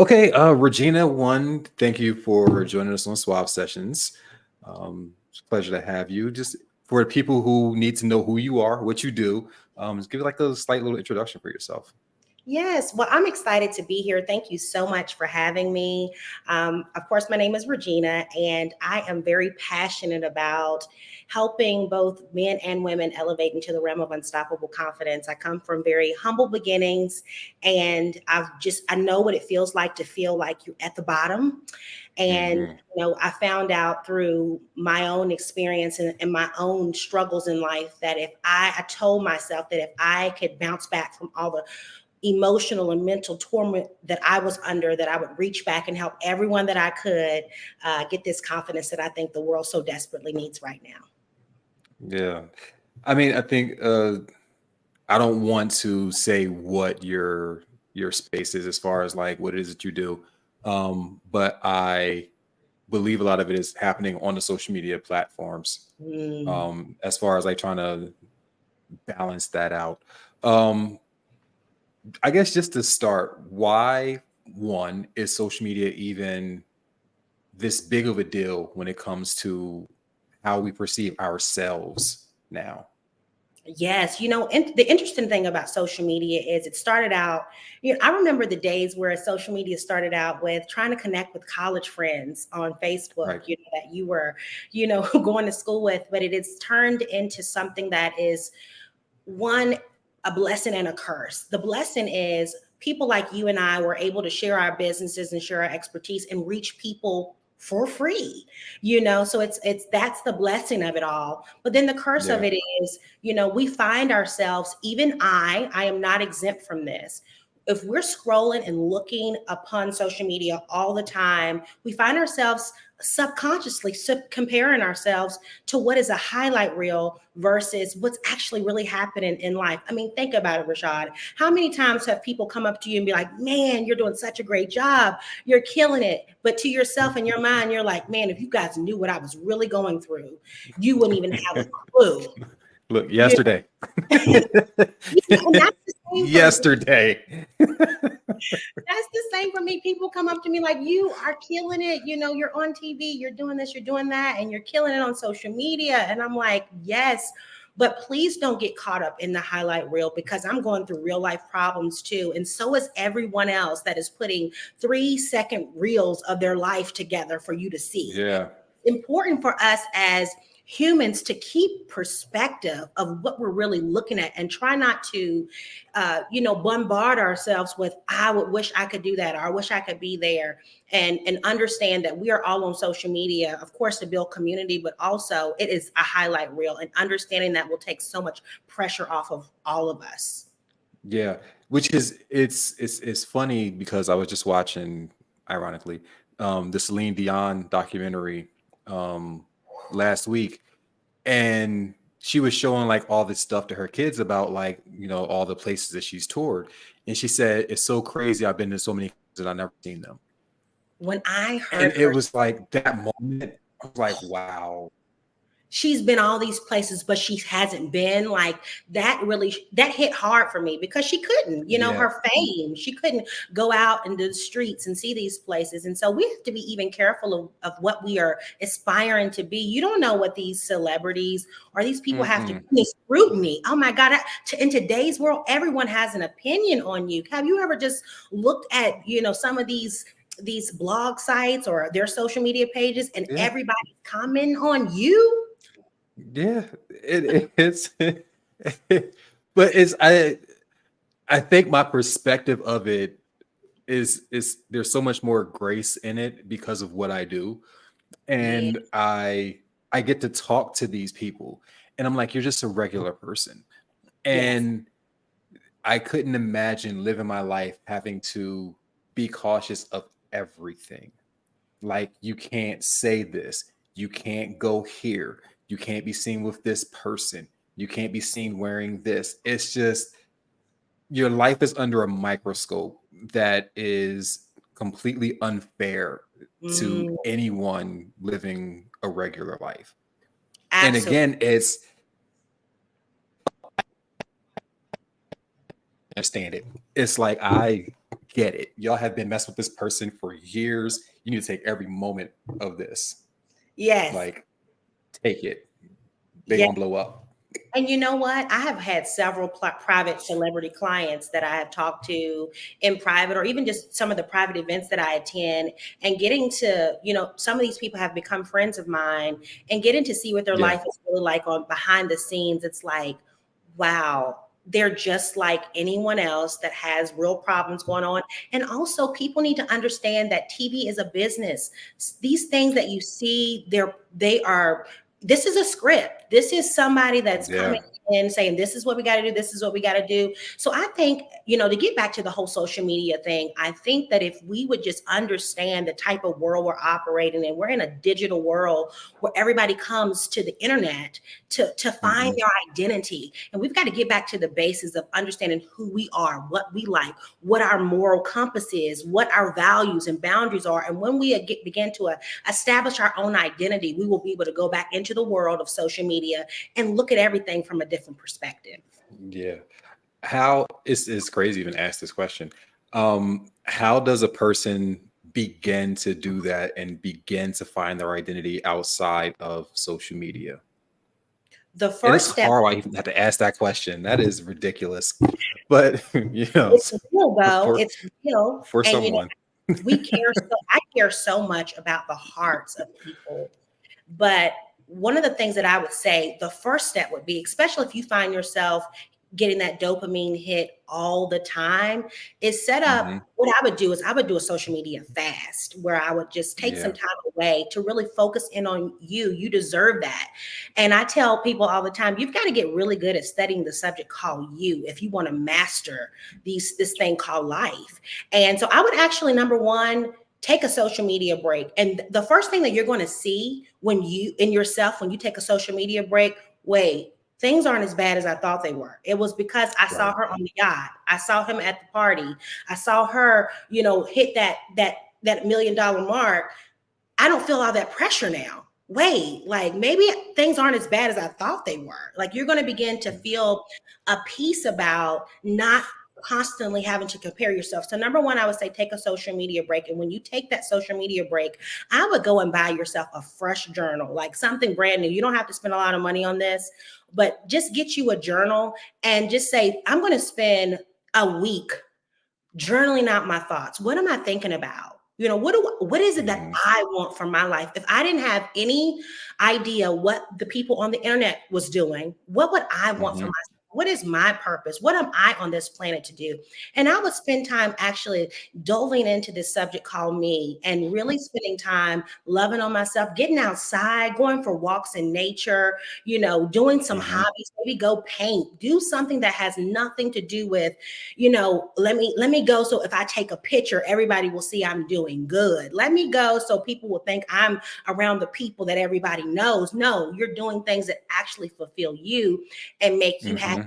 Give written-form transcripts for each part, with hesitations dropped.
Okay, Regina, one, thank you for joining us on SUAVV Sessions. It's a pleasure to have you. Just for people who need to know who you are, what you do, just give like a slight little introduction for yourself. Yes, well, I'm excited to be here. Thank you so much for having me. Of course, my name is Regina, and I am very passionate about helping both men and women elevate into the realm of unstoppable confidence. I come from very humble beginnings, and I know what it feels like to feel like you're at the bottom. And Mhm. I found out through my own experience and my own struggles in life that if I told myself that if I could bounce back from all the emotional and mental torment that I was under, that I would reach back and help everyone that I could get this confidence that I think the world so desperately needs right now. Yeah. I mean, I think I don't want to say what your space is as far as like what it is that you do. But I believe a lot of it is happening on the social media platforms. Mm. As far as like trying to balance that out. Um, I guess just to start, why one is social media even this big of a deal when it comes to how we perceive ourselves now? Yes, and the interesting thing about social media is it started out, I remember the days where social media started out with trying to connect with college friends on Facebook, Right. that you were, going to school with, but it has turned into something that is one, a blessing and a curse. The blessing is people like you and I were able to share our businesses and share our expertise and reach people for free, so it's that's the blessing of it all. But then the curse of Yeah. it is, we find ourselves, even I am not exempt from this. If we're scrolling and looking upon social media all the time, we find ourselves subconsciously comparing ourselves to what is a highlight reel versus what's actually really happening in life. I mean, think about it, Rashad. How many times have people come up to you and be like, man, you're doing such a great job. You're killing it. But to yourself in your mind, you're like, man, if you guys knew what I was really going through, you wouldn't even have a clue. Look, You yesterday. and that's the same for me. Yesterday. That's the same for me. People come up to me like, you are killing it. You're on TV, you're doing this, you're doing that, and you're killing it on social media. And I'm like, yes, but please don't get caught up in the highlight reel, because I'm going through real life problems too. And so is everyone else that is putting 3-second reels of their life together for you to see. Yeah. Important for us as humans to keep perspective of what we're really looking at and try not to bombard ourselves with, I would wish I could do that, or I wish I could be there, and understand that we are all on social media, of course, to build community, but also it is a highlight reel, and understanding that will take so much pressure off of all of us. Yeah. Which is it's funny because I was just watching, ironically, the Celine Dion documentary um last week, and she was showing like all this stuff to her kids about like, all the places that she's toured. And she said, it's so crazy. I've been to so many places and I've never seen them. When I And heard it her, was like that moment, I was like, wow. she's been all these places, but she hasn't been like that. Really, that hit hard for me, because she couldn't, Yeah. her fame, she couldn't go out into the streets and see these places. And so we have to be even careful of what we are aspiring to be. You don't know what these celebrities or these people have to Mm-mm. do, this scrutiny. Oh my God. In today's world, everyone has an opinion on you. Have you ever just looked at, some of these blog sites or their social media pages, and Yeah. everybody's commenting on you? Yeah. It's but I think my perspective of it is there's so much more grace in it because of what I do. Yeah. And I get to talk to these people, and I'm like, you're just a regular person. Yes. And I couldn't imagine living my life having to be cautious of everything. Like, you can't say this, you can't go here, you can't be seen with this person, you can't be seen wearing this. It's just your life is under a microscope that is completely unfair to Mm, anyone living a regular life. And absolutely. again, it's understand it. It's like I get it. Y'all have been messing with this person for years. You need to take every moment of this. Yes. Like, take it. They Yes. gonna blow up. And you know what? I have had several private celebrity clients that I have talked to in private, or even just some of the private events that I attend, and getting to, some of these people have become friends of mine, and getting to see what their Yeah. life is really like on behind the scenes. It's like, wow, they're just like anyone else that has real problems going on. And also, people need to understand that TV is a business. These things that you see, they are, this is a script. This is somebody that's Yeah. coming in saying, this is what we got to do. This is what we got to do. So I think, to get back to the whole social media thing, I think that if we would just understand the type of world we're operating in, we're in a digital world where everybody comes to the internet to find Mhm. their identity. And we've got to get back to the basis of understanding who we are, what we like, what our moral compass is, what our values and boundaries are. And when we begin to establish our own identity, we will be able to go back into the world of social media and look at everything from a different perspective. Yeah. How is crazy to even ask this question. How does a person begin to do that and begin to find their identity outside of social media? The And it's first step, hard why I even have to ask that question. That is ridiculous. But it's real though, for it's real. for And someone. I care so much about the hearts of people. But one of the things that I would say, the first step would be, especially if you find yourself getting that dopamine hit all the time, is set up. Hmm. What I would do is I would do a social media fast where I would just take some Yeah. time away to really focus in on you. You deserve that. And I tell people all the time, you've got to get really good at studying the subject called you if you want to master this thing called life. And so I would actually, number one, take a social media break. And the first thing that you're going to see when you take a social media break, wait, things aren't as bad as I thought they were. It was because I saw Right. her on the yacht. I saw him at the party. I saw her, hit that $1 million mark. I don't feel all that pressure now. Wait, like maybe things aren't as bad as I thought they were. Like you're going to begin to feel a peace about not constantly having to compare yourself. So number one, I would say take a social media break. And when you take that social media break, I would go and buy yourself a fresh journal, like something brand new. You don't have to spend a lot of money on this, but just get you a journal and just say, I'm going to spend a week journaling out my thoughts. What am I thinking about? What is it that Hmm. I want from my life? If I didn't have any idea what the people on the internet was doing, what would I want for Hmm. myself? What is my purpose? What am I on this planet to do? And I would spend time actually delving into this subject called me and really spending time loving on myself, getting outside, going for walks in nature, doing some Hmm. hobbies, maybe go paint, do something that has nothing to do with let me go. So if I take a picture, everybody will see I'm doing good. Let me go so people will think I'm around the people that everybody knows. No, you're doing things that actually fulfill you and make you happy. Hmm.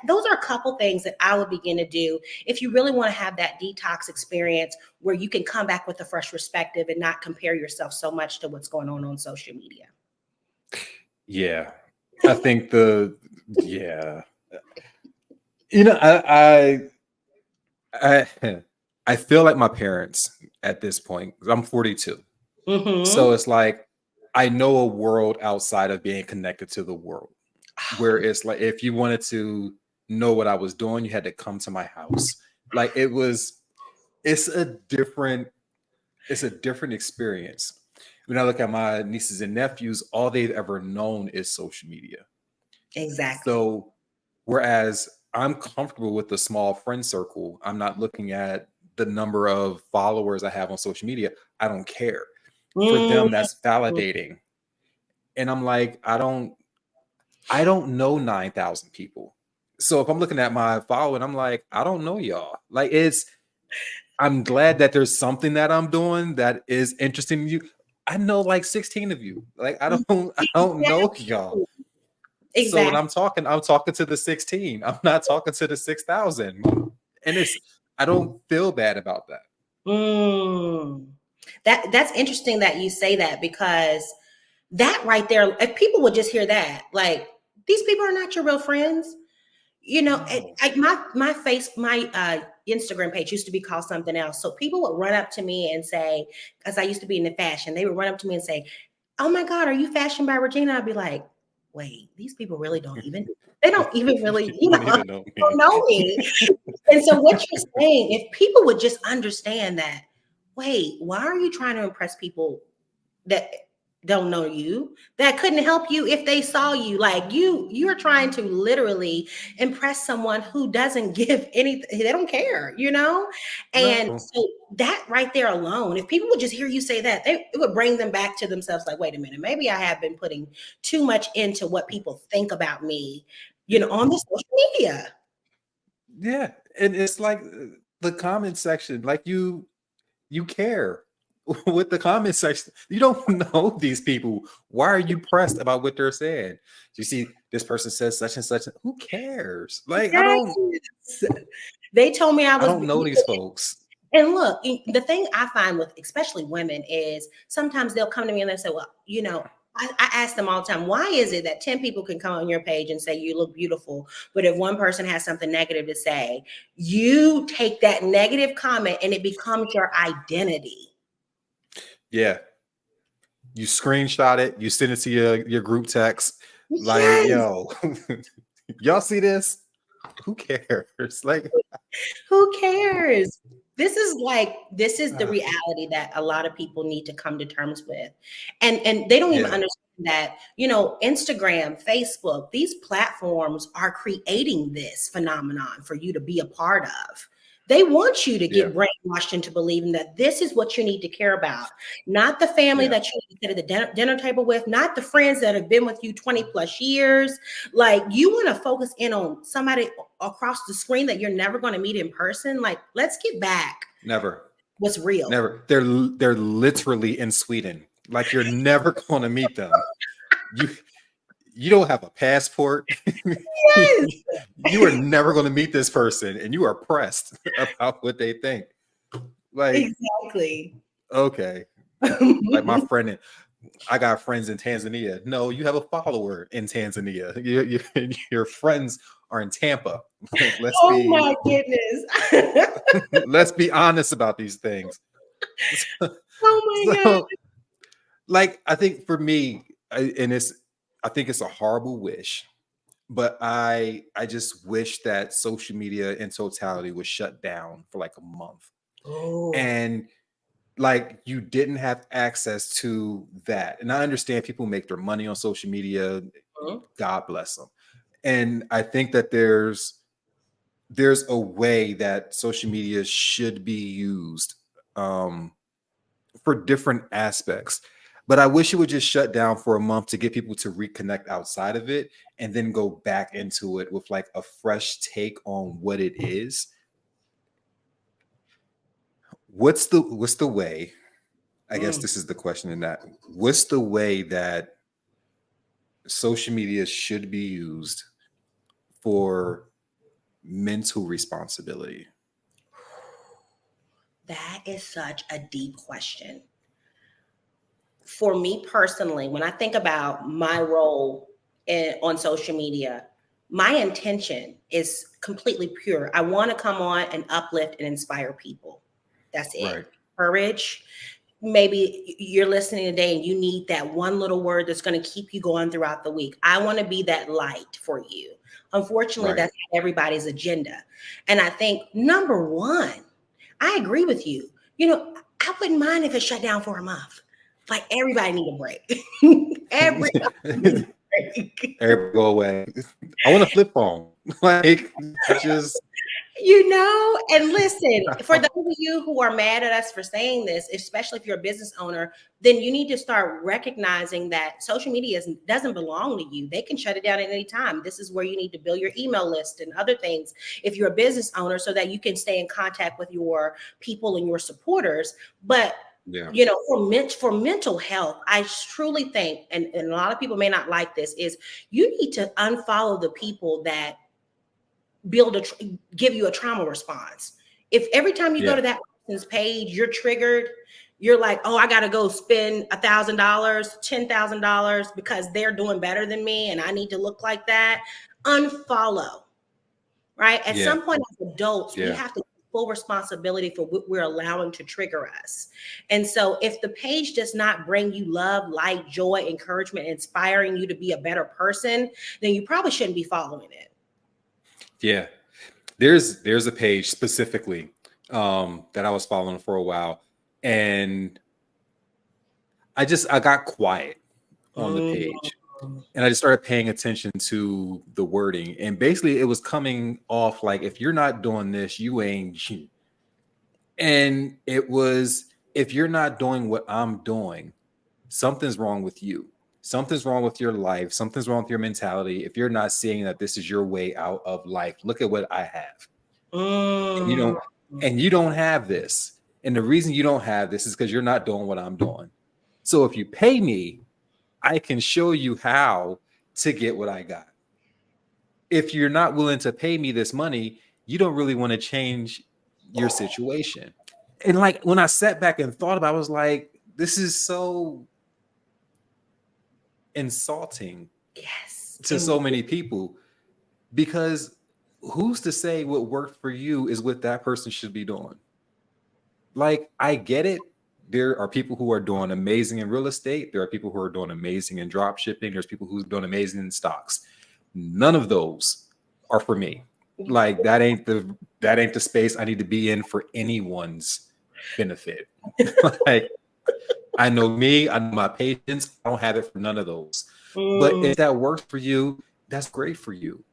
Those are a couple things that I would begin to do if you really want to have that detox experience where you can come back with a fresh perspective and not compare yourself so much to what's going on social media. Yeah. I think yeah. You know, I I feel like my parents at this point. 'Cause I'm 42. So Mm-hmm. it's like I know a world outside of being connected to the world. Where it's like if you wanted to know what I was doing, you had to come to my house. Like it's a different it's a different experience. When I look at my nieces and nephews, all they've ever known is social media. Exactly. So whereas I'm comfortable with the small friend circle, I'm not looking at the number of followers I have on social media. I don't care. For them, Mm-hmm. that's validating. And I'm like, I don't know 9,000 people. So if I'm looking at my following, I'm like, I don't know y'all. Like I'm glad that there's something that I'm doing that is interesting to you. I know like 16 of you. Like I don't know y'all. Exactly. So when Exactly. I'm talking to the 16. I'm not talking to the 6,000. And I don't feel bad about that. Mm. That's interesting that you say that, because that right there, if people would just hear that, like, these people are not your real friends. You know, No. my Instagram page used to be called something else. So people would run up to me and say, because I used to be in the fashion, they would run up to me and say, "Oh my God, are you Fashion by Regina?" I'd be like, "Wait, these people really they don't even really, You don't even know don't me. know me." And so what you're saying, if people would just understand that, wait, why are you trying to impress people that don't know you, that couldn't help you if they saw you? Like you're trying to literally impress someone who doesn't give anything, they don't care, and No. so that right there alone, if people would just hear you say that, it would bring them back to themselves, like, wait a minute, maybe I have been putting too much into what people think about me, on the social media. Yeah. And it's like the comment section, like you care with the comment section. You don't know these people. Why are you pressed about what they're saying? You see this person says such and such. Who cares? Like Yes. They told me I I was. don't know these folks. And look, the thing I find with especially women is sometimes they'll come to me and they say, well, I ask them all the time, why is it that 10 people can come on your page and say you look beautiful, but if one person has something negative to say, you take that negative comment and it becomes your identity? Yeah. You screenshot it, you send it to your group text, like, Yes. yo, y'all see this? Who cares? Like, Who cares? This is the uh, reality that a lot of people need to come to terms with. And they don't even yeah, understand that, Instagram, Facebook, these platforms are creating this phenomenon for you to be a part of. They want you to yeah, get brainwashed into believing that this is what you need to care about, not the family yeah, that you sit at the dinner table with, not the friends that have been with you 20 plus years. Like, you want to focus in on somebody across the screen that you're never going to meet in person. Like, let's get back never, what's real. never. They're literally in Sweden. Like, you're never going to meet them. You you don't have a passport. You are never going to meet this person, and you are pressed about what they think. Like, Exactly. okay, like my friend, I got friends in Tanzania. No, you have a follower in Tanzania. Your friends are in Tampa. Like, Oh my goodness. let's be honest about these things. Oh my God. So, like, I think for me, I think it's a horrible wish, but I just wish that social media in totality was shut down for like a month, Oh. and like you didn't have access to that. And I understand people make their money on social media. Mhm. God bless them. And I think that there's a way that social media should be used um, for different aspects. But I wish it would just shut down for a month to get people to reconnect outside of it and then go back into it with like a fresh take on what it is. What's the way? I guess Mm. this is the question in that. What's the way that social media should be used for mental responsibility? That is such a deep question. For me personally, when I think about my role on social media, my intention is completely pure. I want to come on and uplift and inspire people. That's it. Right. Courage. Maybe you're listening today and you need that one little word that's going to keep you going throughout the week. I want to be that light for you. Unfortunately, Right. that's not everybody's agenda. And I think number one, I agree with you. I wouldn't mind if it shut down for a month. Like, everybody need a break. Everybody need Everybody a break. go away. I want a flip phone. Like, just And listen, for those of you who are mad at us for saying this, especially if you're a business owner, then you need to start recognizing that social media doesn't belong to you. They can shut it down at any time. This is where you need to build your email list and other things if you're a business owner, so that you can stay in contact with your people and your supporters. But yeah. for mental health, I truly think, and a lot of people may not like this, is you need to unfollow the people that give you a trauma response. If every time you go Yeah. to that person's page, you're triggered, you're like, oh, I got to go spend $1,000, $10,000 because they're doing better than me and I need to look like that. Unfollow. right? At Yeah. some point as adults, we Yeah. have to take full responsibility for what we're allowing to trigger us. And so if the page does not bring you love, light, joy, encouragement, inspiring you to be a better person, then you probably shouldn't be following it. Yeah. There's a page specifically that I was following for a while, and I got quiet on the Mm. page, and I just started paying attention to the wording, and basically it was coming off like, if you're not doing this, you ain't you. And it was, if you're not doing what I'm doing, something's wrong with you. Something's wrong with your life. Something's wrong with your mentality. If you're not seeing that this is your way out of life, look at what I have. And you Mm. don't, and you don't have this. And the reason you don't have this is because you're not doing what I'm doing. So if you pay me, I can show you how to get what I got. If you're not willing to pay me this money, you don't really want to change your situation. And like when I sat back and thought about it, I was like, this is so insulting Yes. to so many people, because who's to say what worked for you is what that person should be doing? Like, I get it. There are people who are doing amazing in real estate. There are people who are doing amazing in drop shipping. There's people who's doing amazing in stocks. None of those are for me. Like, that ain't the space I need to be in for anyone's benefit. Like, I know me, I know my patience. I don't have it for none of those. But if that works for you, that's great for you.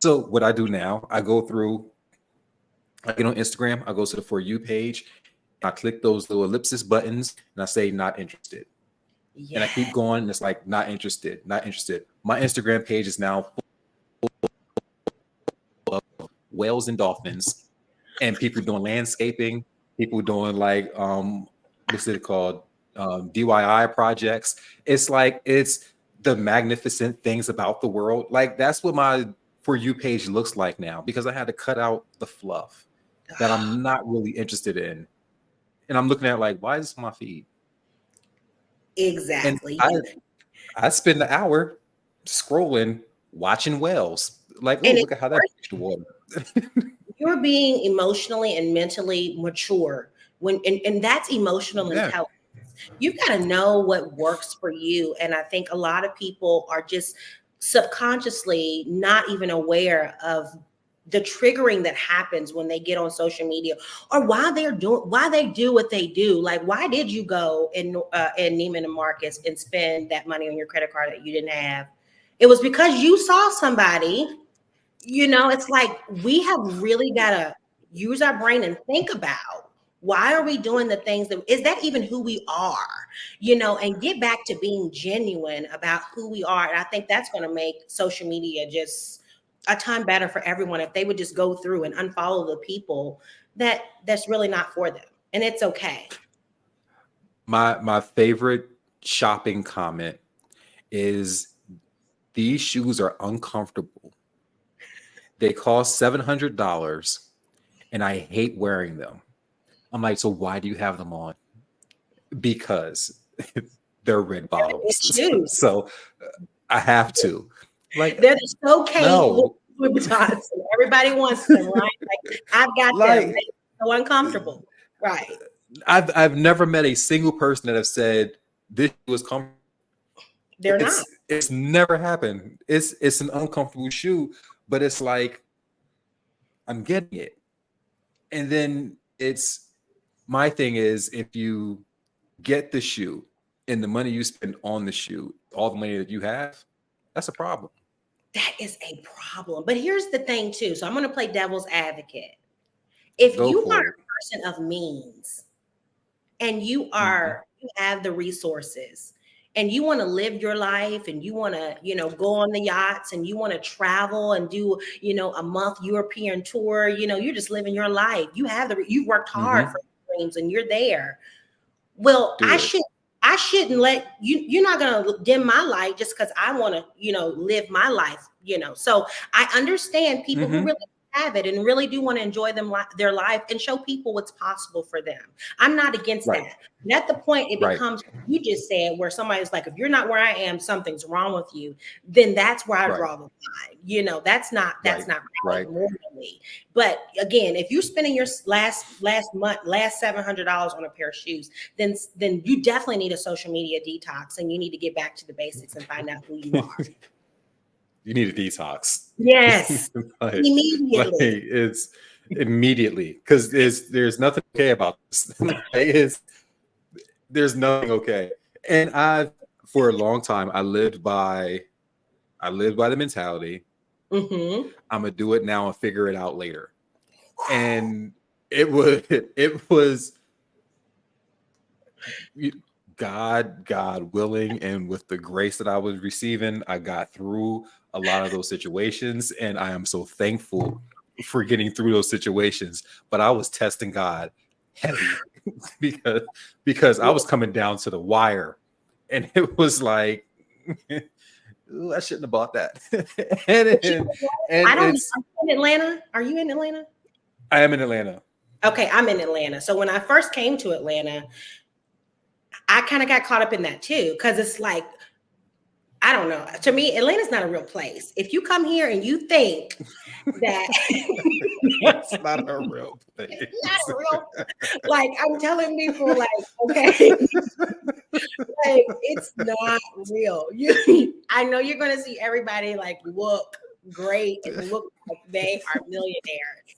So what I do now, I get on Instagram, I go to the For You page, I click those little ellipsis buttons, and I say not interested. Yeah. And I keep going, and it's like not interested, not interested. My Instagram page is now full of whales and dolphins, and people doing landscaping, people doing like what's it called? DIY projects. It's like, it's the magnificent things about the world. Like, that's what my For You page looks like now, because I had to cut out the fluff that I'm not really interested in. And I'm looking at like, why is this on my feed? And Exactly. I spend an hour scrolling, watching whales. Like, oh, And look at how that fish the water. you're being emotionally and mentally mature and that's emotional Yeah. intelligence. You've got to know what works for you. And I think a lot of people are just subconsciously not even aware of the triggering that happens when they get on social media, or why they do what they do. Like, why did you go in Neiman and Marcus and spend that money on your credit card that you didn't have? It was because you saw somebody. It's like we have really got to use our brain and think about, why are we doing the things is that even who we are, and get back to being genuine about who we are. And I think that's going to make social media just a ton better for everyone if they would just go through and unfollow the people that's really not for them. And it's okay. My favorite shopping comment is, these shoes are uncomfortable. They cost $700 and I hate wearing them. I'm like, so why do you have them on? Because they're red bottoms. Shoes. So I have to. Like, They're the showcase no. Louboutins. Everybody wants them, right? Like, I've got Like, them. They're so uncomfortable. Right. I've never met a single person that have said this was comfortable. They're not. It's never happened. It's an uncomfortable shoe, but it's like, I'm getting it. And then my thing is, if you get the shoe and the money you spend on the shoe, all the money that you have, that's a problem. That is a problem. But here's the thing too. So I'm going to play devil's advocate. If you are a person of means and you have the resources and you want to live your life and you want to, go on the yachts and you want to travel and do, a month European tour, you're just living your life. You've worked hard for your dreams and you're there. Well, I shouldn't let you're not going to dim my light just because I want to, live my life, So I understand people who really have it and really do want to enjoy their life and show people what's possible for them. I'm not against Right. that. And at the point it Right. becomes, you just said, where somebody's like, if you're not where I am, something's wrong with you, then that's where I Right. draw the line. You know, that's not Right. right morally. But again, if you're spending your last $700 on a pair of shoes, then you definitely need a social media detox, and you need to get back to the basics and find out who you are. You need a detox. Yes. like, Immediately. It's immediately, because there's nothing okay about this. There's nothing okay. And for a long time I lived by the mentality, Mm-hmm. I'm gonna do it now and figure it out later. And it was God willing, and with the grace that I was receiving, I got through a lot of those situations, and I am so thankful for getting through those situations. But I was testing God heavy because I was coming down to the wire, and it was like, ooh, I shouldn't have bought that. I don't. Are you in Atlanta? Are you in Atlanta? I am in Atlanta. Okay, I'm in Atlanta. So when I first came to Atlanta, I kind of got caught up in that too, because it's like, I don't know. To me, Atlanta's not a real place. If you come here and you think that it's not a real place. It's not a real, like, I'm telling people, like, okay, like, it's not real. I know you're gonna see everybody like look great and look like they are millionaires,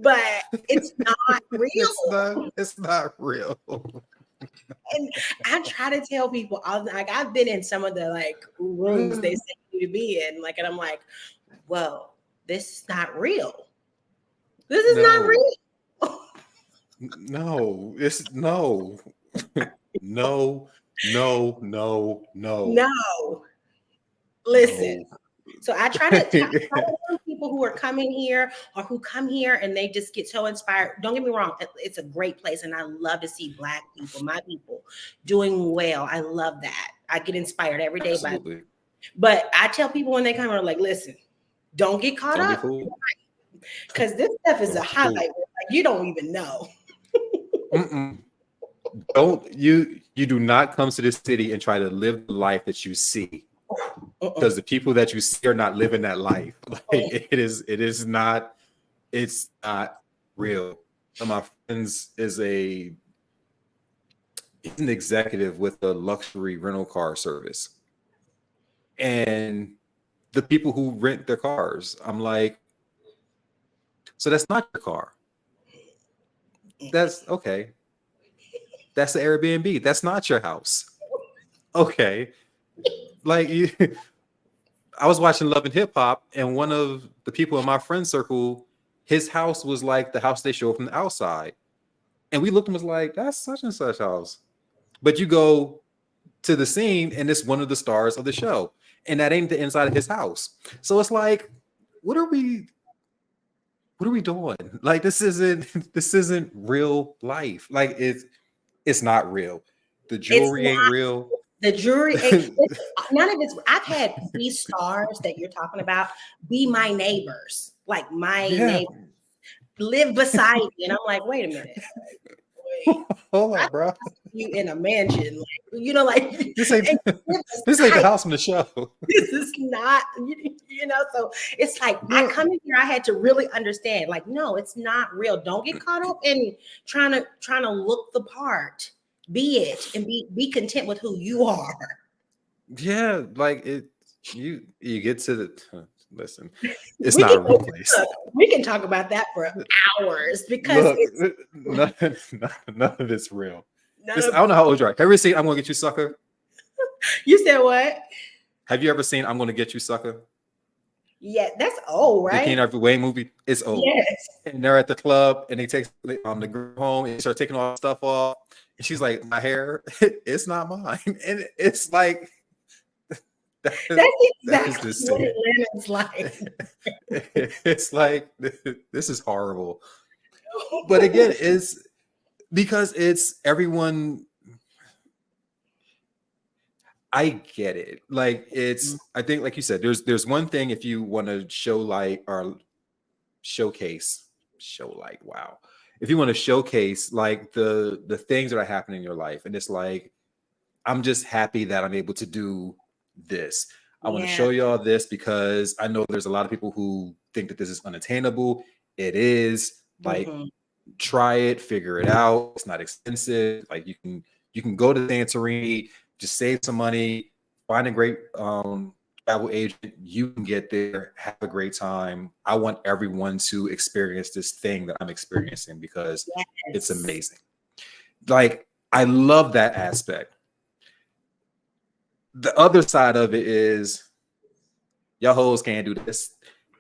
but it's not real. It's not real. And I try to tell people, I've been in some of the like rooms they say you to be in, like, and I'm like, whoa, this is not real. This is not real. No, it's no. No. Listen. No. So I try to tell people who are coming here or who come here and they just get so inspired. Don't get me wrong. It's a great place. And I love to see Black people, my people, doing well. I love that. I get inspired every day. Absolutely. But I tell people when they come here, like, listen, don't get caught up. Because this stuff is a highlight. Like, you don't even know. You do not come to this city and try to live the life that you see. Because the people that you see are not living that life. Like, it's not real. One of my friends is an executive with a luxury rental car service. And the people who rent their cars, I'm like, so that's not your car. That's okay. That's the Airbnb. That's not your house. Okay. Like, I was watching Love and Hip Hop, and one of the people in my friend circle, his house was like the house they show from the outside. And we looked and was like, that's such and such house. But you go to the scene and it's one of the stars of the show. And that ain't the inside of his house. So it's like, what are we doing? Like, this isn't real life. Like, it's not real. The jewelry ain't real. The jewelry, none of it's. I've had these stars that you're talking about be my neighbors, like my neighbors, live beside me, and I'm like, wait a minute, hold on, bro. You in a mansion, like, you know, like this ain't the house from the show. This is not, you know. So it's like, I come in here, I had to really understand, like, no, it's not real. Don't get caught up in trying to look the part. Be it, and be content with who you are. Yeah, like you get to the listen. It's not a real place. We can talk about that for hours because none of it's real. I don't know how old you are. Have you ever seen I'm Gonna Get You, Sucker? You said what? Have you ever seen I'm Gonna Get You, Sucker? Yeah, that's old, right? The Keenan Wayne movie. It's old. Yes. And they're at the club and they take the girl home and start taking all the stuff off. And she's like, my hair, it's not mine. And it's like, that's exactly what Atlanta's like. It's like, this is horrible. But again, it's because it's everyone. I get it. Like, I think, like you said, there's one thing if you want to show light or wow, if you want to showcase like the things that are happening in your life, and it's like, I'm just happy that I'm able to do this. I want to Yeah. show y'all this because I know there's a lot of people who think that this is unattainable. It is. Like, Mm-hmm. try it, figure it out. It's not expensive. Like, you can go to Santorini, just save some money, find a great travel agent. You can get there, have a great time. I want everyone to experience this thing that I'm experiencing because it's Yes. amazing. Like, I love that aspect. The other side of it is, y'all hoes can't do this.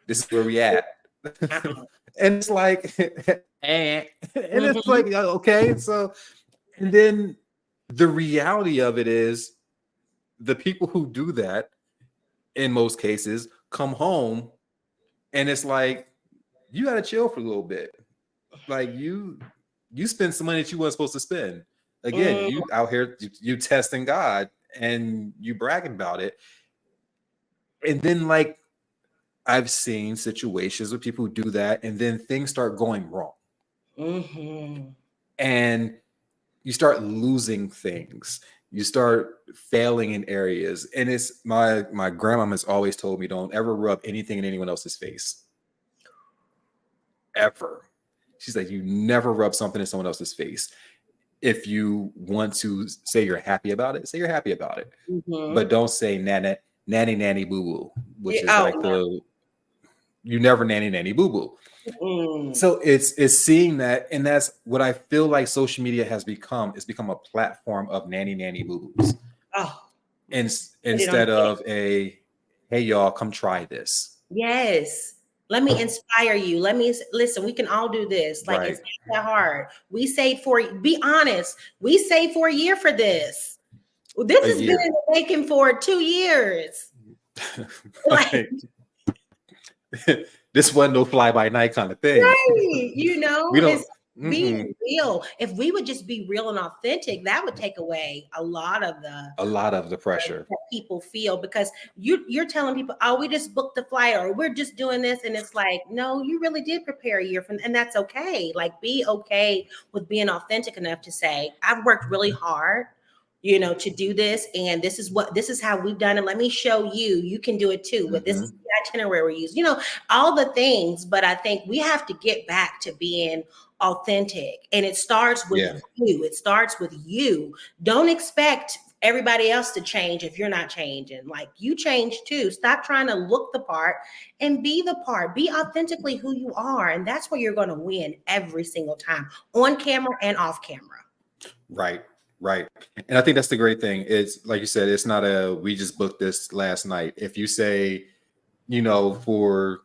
This is where we at. Uh-uh. And it's like, and it's Mm-hmm. like, okay. So, and then the reality of it is, the people who do that, in most cases, come home, and it's like, you got to chill for a little bit. Like, you spend some money that you weren't supposed to spend. Again, Mm, you out here, you testing God, and you bragging about it. And then, like, I've seen situations where people do that, and then things start going wrong, mm-hmm. and you start losing things. You start failing in areas, and it's my grandma has always told me, don't ever rub anything in anyone else's face, ever. She's like, you never rub something in someone else's face. If you want to say you're happy about it, say you're happy about it, Mm-hmm. but don't say nanny nanny boo boo, which Yeah. is Oh like the, you never nanny nanny boo boo. no. Mm. So it's seeing that, and that's what I feel like social media has become. It's become a platform of nanny nanny boo boos, Oh, and put it on instead the head. of a, hey y'all, come try this. Yes. Let me inspire you. Listen. We can all do this. Like, Right. it's not that hard. We saved for. Be honest. We saved for a year for this. This A has been year. in the making for 2 years. Like, Like, this wasn't no fly by night kind of thing. right, We don't. it's Mm-mm, being real. If we would just be real and authentic, that would take away a lot of the a lot of the pressure. that people feel, because you're telling people, oh, we just booked the flight, or we're just doing this, and it's like, no, you really did prepare a year from, and that's okay. Like, be okay with being authentic enough to say, I've worked really hard, to do this, and this is how we've done it. Let me show you. You can do it too. But this is Mm-hmm. the itinerary we use. All the things. But I think we have to get back to being authentic, and it starts with Yeah. you. It starts with you. Don't expect everybody else to change if you're not changing. Like, you change too. Stop trying to look the part and be the part. Be authentically who you are, and that's where you're going to win every single time, on camera and off camera. Right. Right. And I think that's the great thing. It's like you said, it's not a, we just booked this last night. If you say, for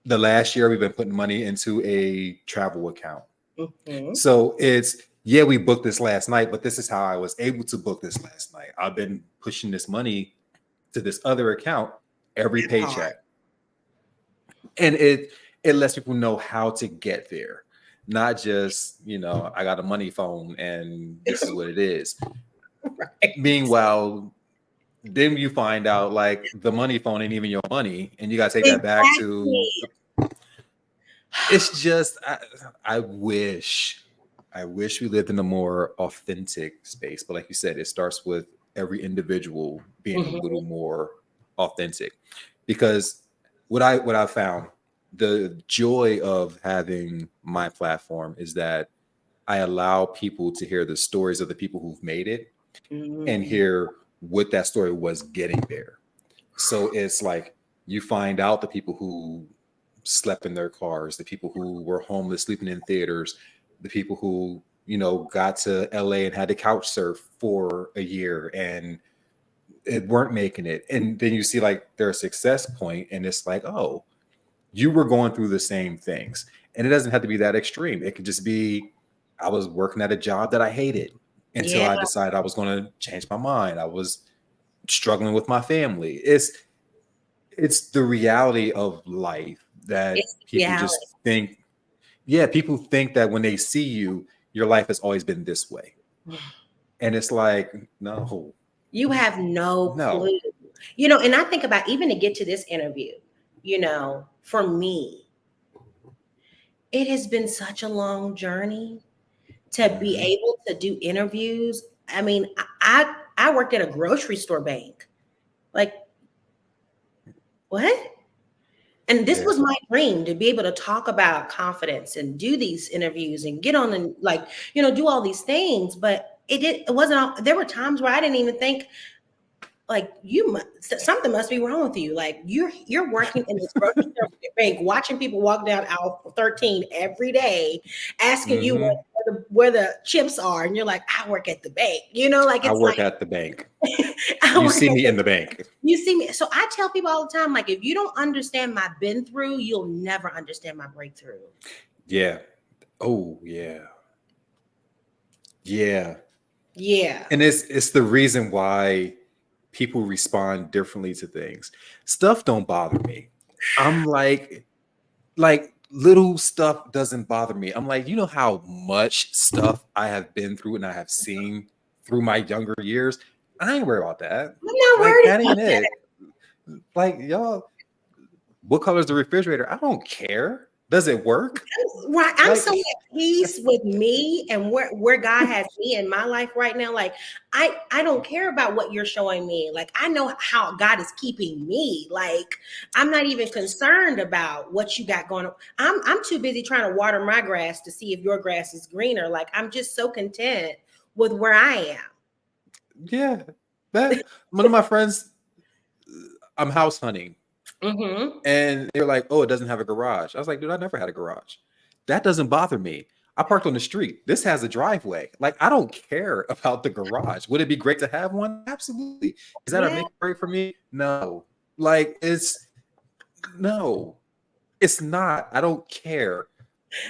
the last year, we've been putting money into a travel account. Mm-hmm. So it's, yeah, we booked this last night, but this is how I was able to book this last night. I've been pushing this money to this other account every That part. paycheck. And it lets people know how to get there. Not just, I got a money phone and this is what it is. Right. Meanwhile, then you find out like the money phone ain't even your money, and you got to take that back to. Exactly. It's just, I wish we lived in a more authentic space. But like you said, it starts with every individual being a Mhm. little more authentic. Because what I found, the joy of having my platform is that I allow people to hear the stories of the people who've made it, and Mhm. hear what that story was getting there. So it's like, you find out the people who slept in their cars, the people who were homeless, sleeping in theaters, the people who, got to LA and had to couch surf for a year and it weren't making it. And then you see like their success point, and it's like, oh, you were going through the same things. And it doesn't have to be that extreme. It could just be, I was working at a job that I hated until Yeah, I decided I was going to change my mind. I was struggling with my family. It's the reality of life that it's people reality. just think, yeah, people think that when they see you, your life has always been this way. And it's like, no, You have no no. clue. And I think about, even to get to this interview, for me, it has been such a long journey to be Mhm. able to do interviews. I mean, I worked at a grocery store bank. Like, what? And this Yeah. was my dream, to be able to talk about confidence and do these interviews and get on and, like, do all these things. But it wasn't all, there were times where I didn't even think, like, something must be wrong with you. Like, you're working in this grocery store bank, watching people walk down aisle 13 every day, asking you Mhm. where the chips are, and you're like, I work at the bank. Like, I it's work like, at the bank. I You work see at me the, in the bank. you see me. So I tell people all the time, like, if you don't understand my been through, you'll never understand my breakthrough. Yeah. Oh, yeah. Yeah. Yeah. And it's the reason why people respond differently to things. Stuff don't bother me. I'm like little stuff doesn't bother me. I'm like, you know how much stuff I have been through and I have seen through my younger years. I ain't worried about that. I'm not Like worried that about ain't it. Like y'all, what color is the refrigerator? I don't care. Does it work? right. I'm Like so at peace with me and where God has me in my life right now. Like, I don't care about what you're showing me. Like, I know how God is keeping me. Like, I'm not even concerned about what you got going on. I'm too busy trying to water my grass to see if your grass is greener. Like, I'm just so content with where I am. yeah, that one of my friends. I'm house hunting. Mm-hmm. And they're like, "Oh, it doesn't have a garage." I was like, "Dude, I never had a garage. That doesn't bother me. I parked on the street. This has a driveway. Like, I don't care about the garage. Would it be great to have one? Absolutely. Is that a Yeah. make or break for me? No. Like, no, it's not. I don't care.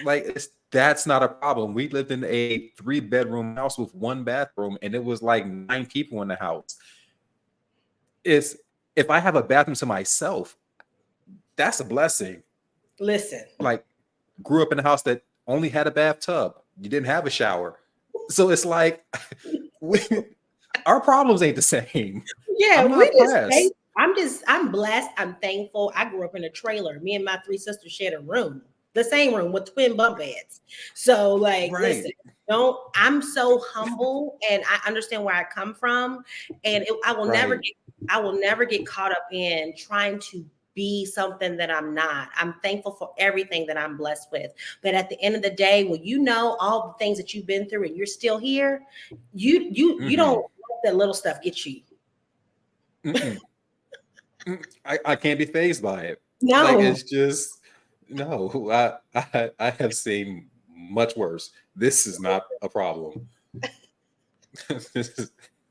Like, that's not a problem. We lived in a 3-bedroom house with 1 bathroom, and it was like 9 people in the house. It's if I have a bathroom to myself, that's a blessing. Listen. Like, grew up in a house that only had a bathtub. You didn't have a shower. So it's like we, our problems ain't the same. Yeah, I'm we not just pressed. I'm blessed. I'm thankful. I grew up in a trailer. Me and my three sisters shared a room, the same room with twin bunk beds. So, like, Right. listen, don't, I'm so humble and I understand where I come from. And Right. I will never get caught up in trying to be something that I'm not. I'm thankful for everything that I'm blessed with. But at the end of the day, when you know all the things that you've been through and you're still here, you don't Mm-hmm. let that little stuff get you. Mm-mm. I can't be phased by it. Like, No. it's just no. I have seen much worse. This is not a problem.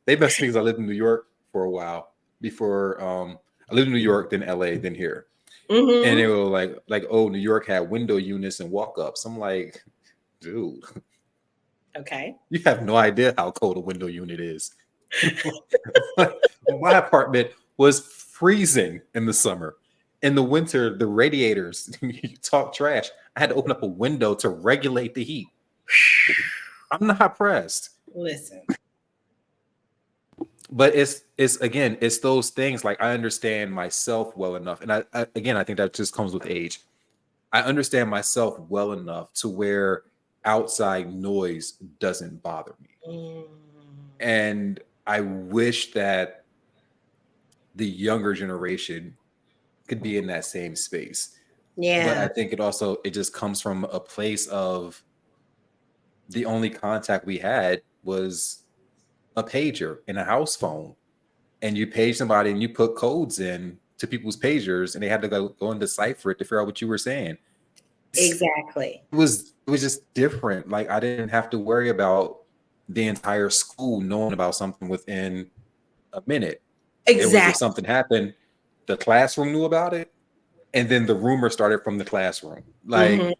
They messed me because I lived in New York for a while before. I lived in New York, then LA, then here. And they Mm-hmm. were like, oh, New York had window units and walk ups. I'm like, dude, Okay. you have no idea how cold a window unit is. My apartment was freezing in the summer. In the winter, the radiators, you talk trash. I had to open up a window to regulate the heat. I'm not pressed. Listen. But it's again, it's those things. Like, I understand myself well enough. And I think that just comes with age. I understand myself well enough to where outside noise doesn't bother me. Mm. And I wish that the younger generation could be in that same space. But I Yeah, think it just comes from a place of the only contact we had was a pager and a house phone. And you page somebody and you put codes in to people's pagers and they had to go and decipher it to figure out what you were saying. exactly. It was just different. Like, I didn't have to worry about the entire school knowing about something within a minute. It was, if Exactly. something happened, the classroom knew about it, and then the rumor started from the classroom. Hmm. Like,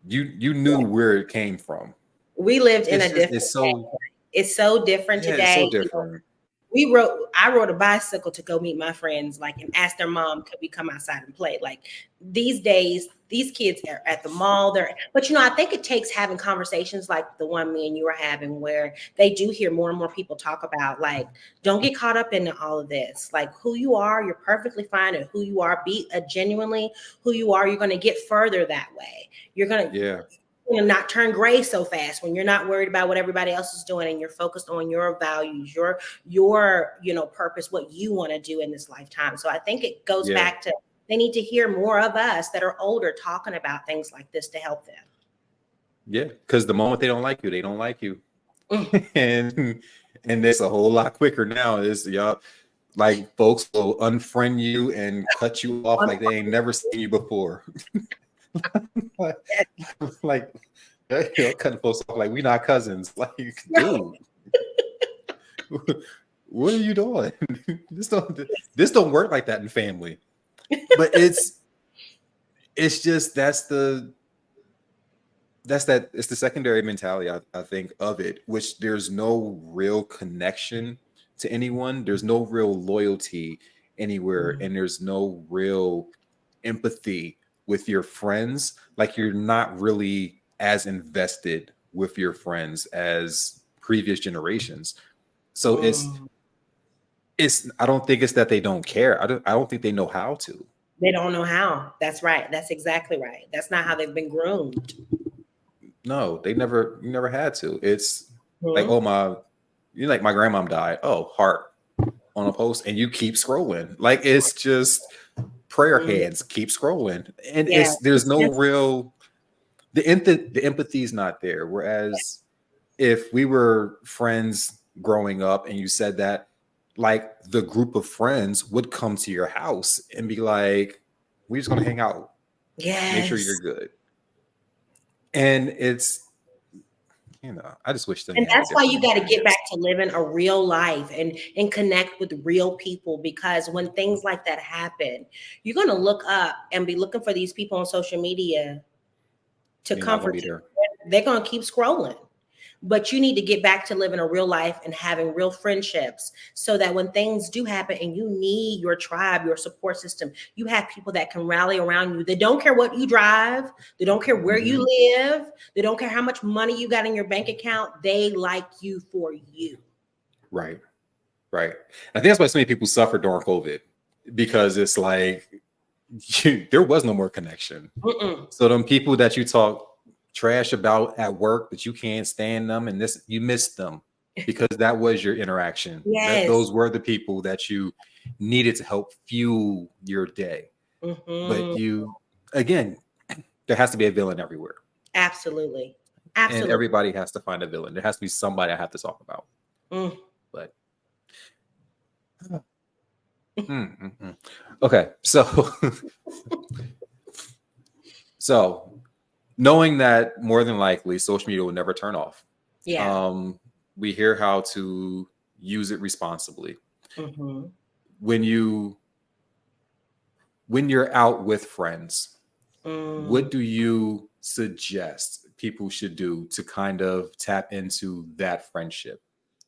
you knew where it came from. We lived in a It's different so day. It's so different yeah, it's so today. different. I rode a bicycle to go meet my friends, like, and ask their mom, could we come outside and play? Like, these days, These kids are at the mall. But I think it takes having conversations like the one me and you are having, where they do hear more and more people talk about, like, don't get caught up in all of this. Like, who you are, you're perfectly fine at who you are. Be genuinely who you are. You're going to get further that way. You're going to Yeah. not turn gray so fast when you're not worried about what everybody else is doing, and you're focused on your values, your purpose, what you want to do in this lifetime. So I think it goes Yeah. back to, they need to hear more of us that are older talking about things like this to help them. Yeah. Because the moment they don't like you, they don't like you. Mm. and it's a whole lot quicker now. Is y'all, like, folks will unfriend you and cut you off like they ain't never seen you before. like cutting folks off like we not cousins. Like, dude, what are you doing? this don't work like that in family. But it's just it's the secondary mentality, I think, of it, which there's no real connection to anyone. There's no real loyalty anywhere, and there's no real empathy with your friends. Like, you're not really as invested with your friends as previous generations. So it's I don't think it's that they don't care. I don't think they know how to. They don't know how. That's right. That's exactly right. That's not how they've been groomed. No, you never had to. It's like, Mm-hmm. oh, like, my grandmom died. Oh, heart on a post, and you keep scrolling. Like, it's just prayer hands, keep scrolling. And Yeah. there's no real, the empathy is not there. Whereas if we were friends growing up and you said that, like, the group of friends would come to your house and be like, we're just gonna hang out, make sure you're Yes. good. And it's, I just wish things And had a that's why different you got to get experience. back to living a real life and connect with real people, because when things like that happen, you're going to look up and be looking for these people on social media to You're not gonna comfort be you. there. They're going to keep scrolling. But you need to get back to living a real life and having real friendships, so that when things do happen and you need your tribe, your support system, you have people that can rally around you. They don't care what you drive. They don't care where you live. They don't care how much money you got in your bank account. They like you for you. Right. Right. I think that's why so many people suffer during COVID, because it's like there was no more connection. Mm-mm. So them people that you talk trash about at work, that you can't stand them, and this, you miss them because that was your interaction. Yes. Those were the people that you needed to help fuel your day. But Mm-hmm. again, there has to be a villain everywhere, Absolutely. and Absolutely. everybody has to find a villain. There has to be somebody I have to talk about. Mm. But okay, so so knowing that more than likely social media will never turn off, Yeah. we hear how to use it responsibly. Mm-hmm. When you're out with friends, what Mm. do you suggest people should do to kind of tap into that friendship?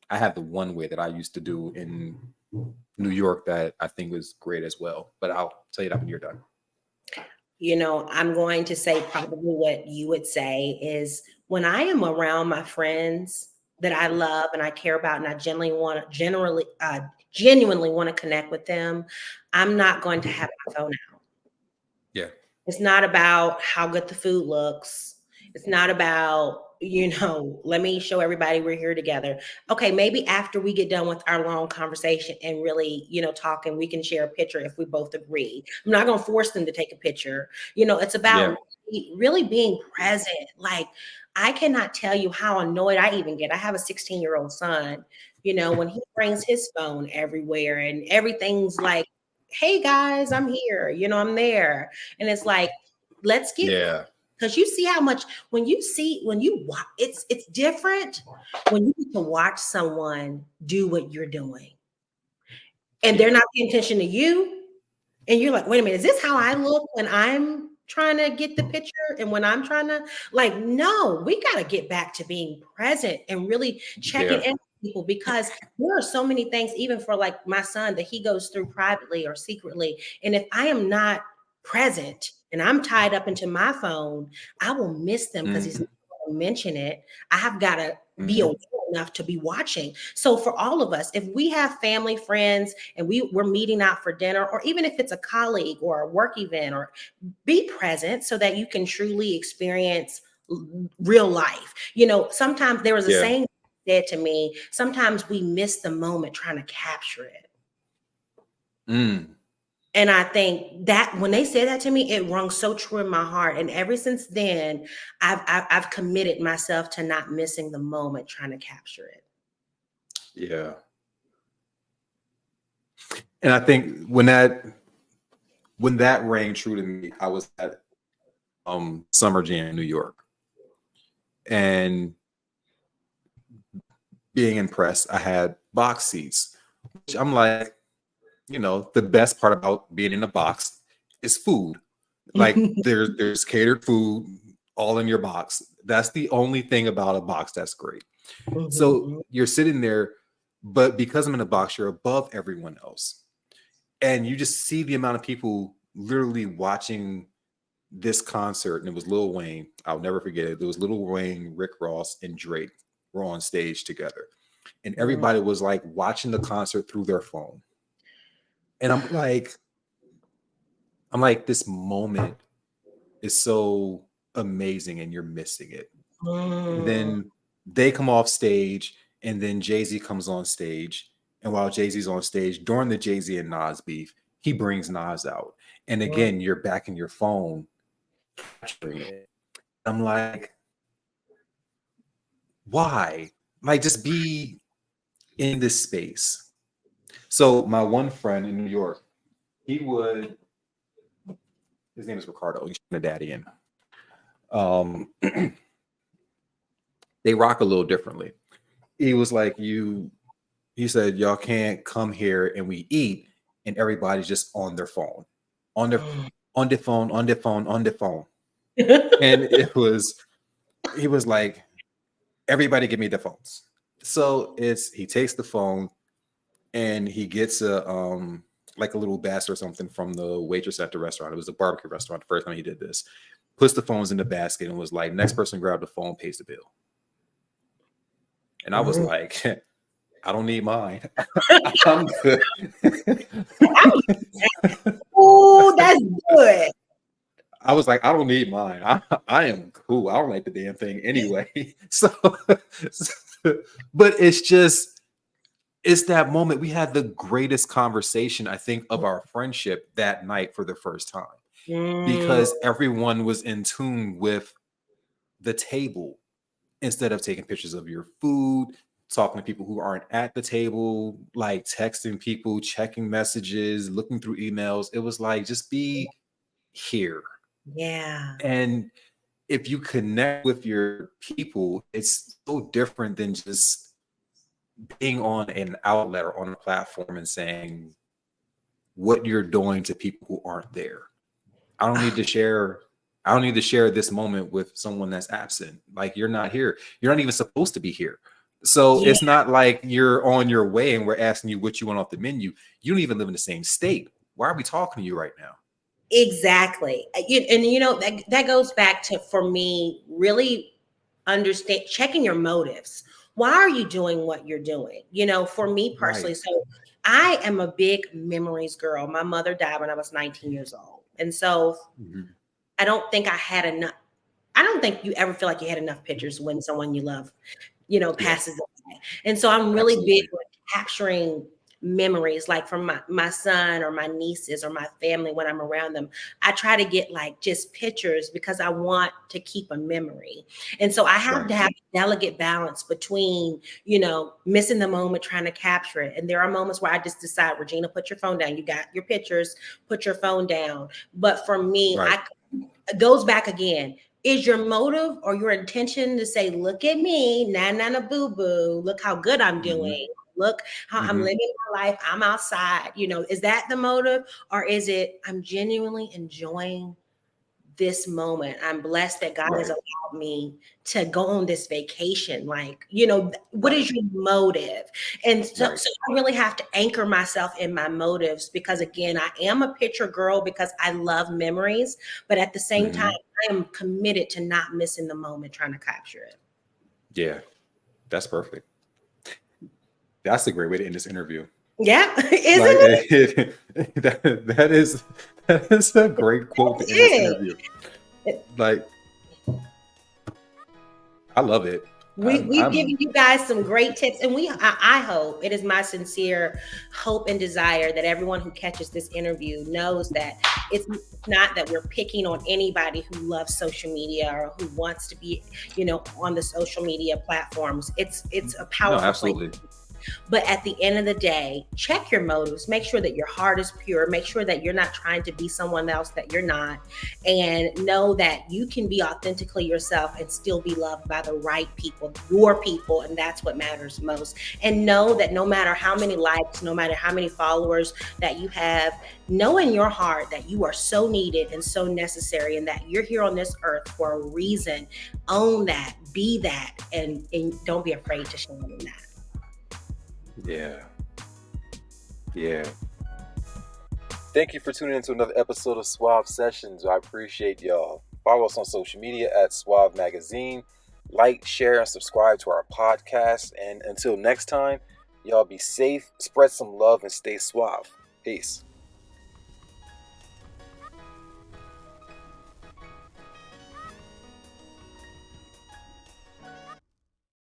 I have the one way that I used to do in New York that I think was great as well, but I'll tell you that when you're done. I'm going to say probably what you would say is, when I am around my friends that I love and I care about, and I genuinely want to connect with them, I'm not going to have my phone out. Yeah. It's not about how good the food looks. It's not about, let me show everybody we're here together. Okay, maybe after we get done with our long conversation and really, talking, we can share a picture if we both agree. I'm not going to force them to take a picture. It's Yeah. about really being present. Like, I cannot tell you how annoyed I even get. I have a 16-year-old son, when he brings his phone everywhere and everything's like, hey guys, I'm here, I'm there. And it's like, let's get, Yeah. because you see how much, when you watch, it's different when you get to watch someone do what you're doing and they're Yeah. not paying attention to you. And you're like, wait a minute, is this how I look when I'm trying to get the picture? And when I'm trying to, like, no, we got to get back to being present and really checking Yeah. in with people, because there are so many things, even for like my son, that he goes through privately or secretly. And if I am not present, and I'm tied up into my phone, I will miss them because he's Mm-hmm. not going to mention it. I have got to be Mm-hmm. aware enough to be watching. So for all of us, if we have family, friends, and we're meeting out for dinner, or even if it's a colleague or a work event, or be present so that you can truly experience real life. Sometimes there was a Yeah. saying said to me, sometimes we miss the moment trying to capture it. Mm. And I think that when they said that to me, it rung so true in my heart. And ever since then, I've committed myself to not missing the moment trying to capture it. Yeah. And I think when that rang true to me, I was at Summer Jam, New York, and being impressed, I had box seats, which I'm like, the best part about being in a box is food. Like there's catered food all in your box. That's the only thing about a box that's great. So Mhm. you're sitting there, but because I'm in a box, you're above everyone else. And you just see the amount of people literally watching this concert. And it was Lil Wayne. I'll never forget it. There was Lil Wayne, Rick Ross, and Drake were on stage together. And Mm. everybody was like watching the concert through their phone. And I'm like, this moment is so amazing and you're missing it. And Mm. then they come off stage, and then Jay-Z comes on stage. And while Jay-Z's on stage during the Jay-Z and Nas beef, he brings Nas out. And Mm. again, you're back in your phone capturing it. I'm like, why? Like, just be in this space. So my one friend in New York, he would, his name is Ricardo. He's a daddy in. Um, they rock a little differently. He was like, he said, y'all can't come here and we eat and everybody's just on their phone, on their Mm. on their phone, on their phone, on their phone. And he was like, everybody give me their phones. So he takes the phone and he gets a like a little basket or something from the waitress at the restaurant. It was a barbecue restaurant the first time he did this. Puts the phones in the basket and was like, next person grab the phone, pays the bill. And I was Mm. like, I don't need mine. I'm good. Oh, that's good. I was like, I don't need mine. I am cool. I don't like the damn thing anyway. So, but it's that moment. We had the greatest conversation, I think, of our friendship that night for the first time Mm. because everyone was in tune with the table instead of taking pictures of your food, talking to people who aren't at the table, like texting people, checking messages, looking through emails. It was like, just be here. Yeah. And if you connect with your people, it's so different than just being on an outlet or on a platform and saying what you're doing to people who aren't there. I don't need to share. I don't need to share this moment with someone that's absent. Like you're not here. You're not even supposed to be here. So Yeah. it's not like you're on your way and we're asking you what you want off the menu. You don't even live in the same state. Why are we talking to you right now? Exactly. And that goes back to, for me, really understand checking your motives. Why are you doing what you're doing? For me Right. personally, so I am a big memories girl. My mother died when I was 19 years old. And so Mhm. I don't think I had enough. I don't think you ever feel like you had enough pictures when someone you love Yeah, passes away. And so I'm really big absolutely. on capturing memories, like from my son or my nieces or my family when I'm around them. I try to get like just pictures because I want to keep a memory. And so I have Right. to have a delicate balance between, missing the moment, trying to capture it. And there are moments where I just decide, Regina, put your phone down. You got your pictures, put your phone down. But for me, Right. it goes back again. Is your motive or your intention to say, look at me, na na na boo boo, look how good I'm Hmm. doing, look how I'm Hmm. living my life, I'm outside, is that the motive? Or is it, I'm genuinely enjoying this moment. I'm blessed that God has Right. allowed me to go on this vacation. Like, what Right. is your motive? And so, Right. so I really have to anchor myself in my motives because, again, I am a picture girl because I love memories. But at the same time, Hmm. I am committed to not missing the moment trying to capture it. Yeah. That's perfect. That's a great way to end this interview. Yeah, Like isn't it? that is a great quote to end this It interview. is. Like, I love it. We've given you guys some great tips, and I hope, it is my sincere hope and desire that everyone who catches this interview knows that it's not that we're picking on anybody who loves social media or who wants to be, on the social media platforms. It's a No, powerful place. absolutely. But at the end of the day, check your motives. Make sure that your heart is pure. Make sure that you're not trying to be someone else that you're not. And know that you can be authentically yourself and still be loved by the right people, your people. And that's what matters most. And know that no matter how many likes, no matter how many followers that you have, know in your heart that you are so needed and so necessary and that you're here on this earth for a reason. Own that, be that, and don't be afraid to show them that. Yeah. Yeah. Thank you for tuning in to another episode of SUAVV Sessions. I appreciate y'all. Follow us on social media at SUAVV Magazine. Like, share, and subscribe to our podcast. And until next time, y'all be safe, spread some love, and stay suave. Peace.